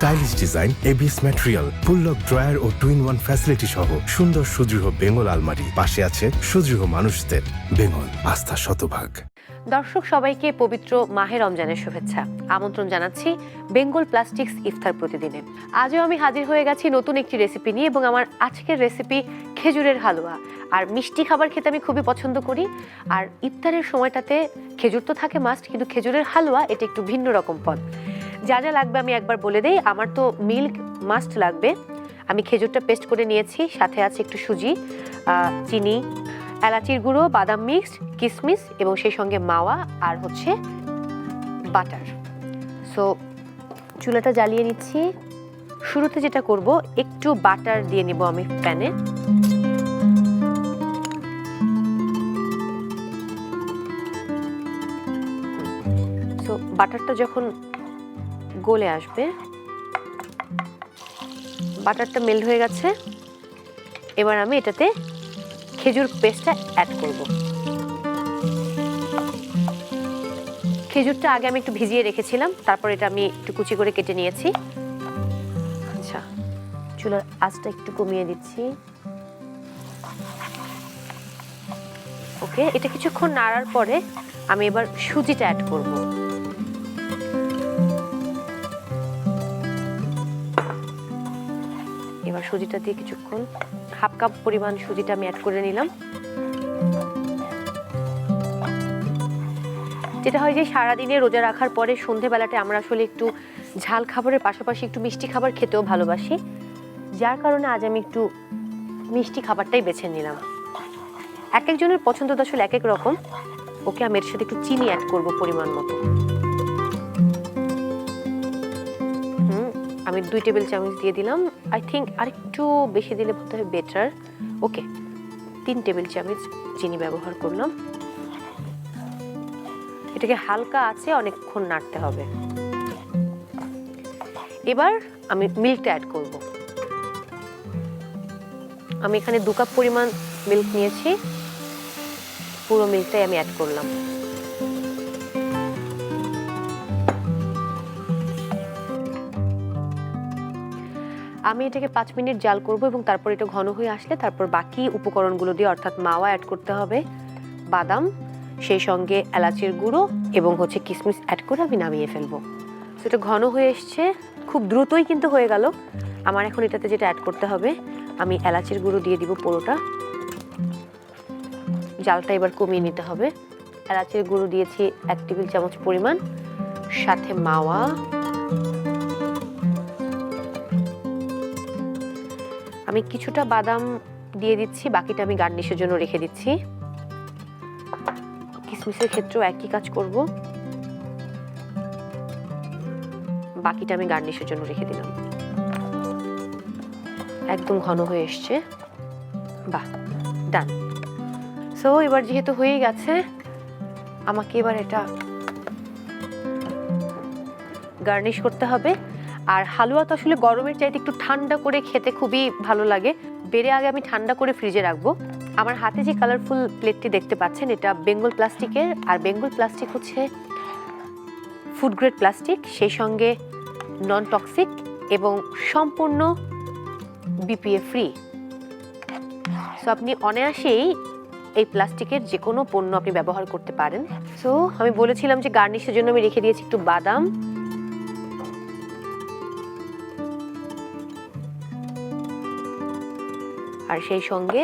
Stylish design, ABS material, full lock drawer ও two in one facility সহ সুন্দর সুদৃঢ় বেঙ্গল আলমারি। পাশে আছে সুদৃঢ় মানুষদের। বেঙ্গল, আস্থা শতভাগ। দর্শক সবাইকে পবিত্র মাহে রমজানের শুভেচ্ছা। আমন্ত্রণ জানাচ্ছি বেঙ্গল প্লাস্টিক্স ইফতার প্রতিদিনে। আজও আমি হাজির হয়ে গেছি নতুন একটি রেসিপি নিয়ে, এবং আমার আজকের রেসিপি খেজুরের হালুয়া। আর মিষ্টি খাবার খেতে আমি খুবই পছন্দ করি, আর ইফতারের সময়টাতে খেজুর তো থাকে মাস্ট, কিন্তু খেজুরের হালুয়া এটা একটু ভিন্ন রকম পদ। যা যা লাগবে আমি একবার বলে দেই। আমার তো মিল্ক মাস্ট লাগবে, আমি খেজুরটা পেস্ট করে নিয়েছি, সাথে আছে একটু সুজি, চিনি, এলাচির গুঁড়ো, বাদাম মিক্সড, কিশমিশ এবং সেই সঙ্গে মাওয়া আর হচ্ছে বাটার। সো চুলাটা জ্বালিয়ে নিচ্ছি। শুরুতে যেটা করব, একটু বাটার দিয়ে নিব আমি প্যানে। সো বাটারটা যখন গলে আসবে, বাটারটা মেল্ট হয়ে গেছে, এবার আমি এটাতে খেজুর পেস্টটা অ্যাড করব। খেজুরটা আগে আমি একটু ভিজিয়ে রেখেছিলাম, তারপর এটা আমি একটু কুচি করে কেটে নিয়েছি। আচ্ছা, চুলার আঁচটা একটু কমিয়ে দিচ্ছি। ওকে, এটা কিছুক্ষণ নাড়ার পরে আমি এবার সুজিটা অ্যাড করব। এবার সুজিটা দিয়ে কিছুক্ষণ, হাফ কাপ পরিমাণ সুজিটা আমি অ্যাড করে নিলাম। যেটা হয় যে সারাদিনে রোজা রাখার পরে সন্ধেবেলাতে আমরা আসলে একটু ঝাল খাবারের পাশাপাশি একটু মিষ্টি খাবার খেতেও ভালোবাসি, যার কারণে আজ আমি একটু মিষ্টি খাবারটাই বেছে নিলাম। এক একজনের পছন্দ তো আসলে এক এক রকম। ওকে, আমি এর সাথে একটু চিনি অ্যাড করব পরিমাণ মতো। আমি 2 টেবিল চামচ দিয়ে দিলাম। আই থিঙ্ক আরেকটু বেশি দিলে বোধ হয় বেটার। ওকে, 3 টেবিল চামচ চিনি ব্যবহার করলাম। এটাকে হালকা আছে অনেকক্ষণ নাড়তে হবে। এবার আমি মিল্কটা অ্যাড করব। আমি এখানে 2 কাপ পরিমাণ মিল্ক নিয়েছি, পুরো মিল্কটাই আমি অ্যাড করলাম। আমি এটাকে 5 মিনিট জাল করব, এবং তারপর এটা ঘন হয়ে আসলে তারপর বাকি উপকরণগুলো দিয়ে, অর্থাৎ মাওয়া অ্যাড করতে হবে, বাদাম, সেই সঙ্গে এলাচির গুঁড়ো এবং হচ্ছে কিশমিশ অ্যাড করে আমি নামিয়ে ফেলবো। তো এটা ঘন হয়ে এসছে, খুব দ্রুতই কিন্তু হয়ে গেল। আমার এখন এটাতে যেটা অ্যাড করতে হবে, আমি এলাচির গুঁড়ো দিয়ে দিব পুরোটা। জালটা এবার কমিয়ে নিতে হবে। এলাচির গুঁড়ো দিয়েছি 1 টেবিল চামচ পরিমাণ, সাথে মাওয়া, আমি কিছুটা বাদাম দিয়ে দিচ্ছি, বাকিটা আমি গার্নিশের জন্য রেখে দিচ্ছি। কিশমিশের ক্ষেত্রেও একই কাজ করব, বাকিটা আমি গার্নিশের জন্য রেখে দিলাম। একদম ঘন হয়ে এসছে, বাহ, ডান। সো এবার যেহেতু হয়ে গেছে, আমাকে এবার এটা গার্নিশ করতে হবে। আর হালুয়া তো আসলে গরমের চাইতে একটু ঠান্ডা করে খেতে খুবই ভালো লাগে। বেড়ে আগে আমি ঠান্ডা করে ফ্রিজে রাখবো। আমার হাতে যে কালারফুল প্লেটটি দেখতে পাচ্ছেন, এটা বেঙ্গল প্লাস্টিকের। আর বেঙ্গল প্লাস্টিক হচ্ছে ফুড গ্রেড প্লাস্টিক, সেই সঙ্গে নন টক্সিক এবং সম্পূর্ণ বিপিএ ফ্রি। সো আপনি অনায়াসেই এই প্লাস্টিকের যে কোনো পণ্য আপনি ব্যবহার করতে পারেন। সো আমি বলেছিলাম যে গার্নিশের জন্য আমি রেখে দিয়েছি একটু বাদাম, আর সেই সঙ্গে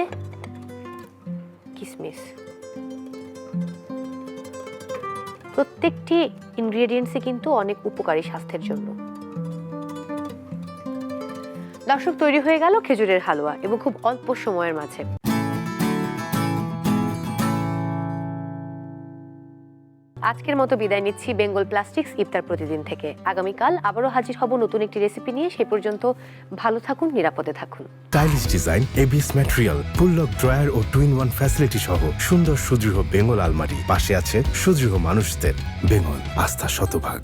কিশমিশ। প্রত্যেকটি ইনগ্রেডিয়েন্টসই কিন্তু অনেক উপকারী স্বাস্থ্যের জন্য। দর্শক, তৈরি হয়ে গেল খেজুরের হালুয়া, এবং খুব অল্প সময়ের মাঝে। আজকের মতো বিদায় নিচ্ছি বেঙ্গল প্লাস্টিক্স ইফতার প্রতিদিন থেকে। আগামীকাল আবারও হাজির হব নতুন একটি রেসিপি নিয়ে। সেই পর্যন্ত ভালো থাকুন, নিরাপদে থাকুন। Stylish design, ABS material, full lock drawer ও টু ইন ওয়ান ফ্যাসিলিটি সহ সুন্দর সুদৃঢ় বেঙ্গল আলমারি। পাশে আছে সুদৃঢ় মানুষদের। বেঙ্গল, আস্থা শতভাগ।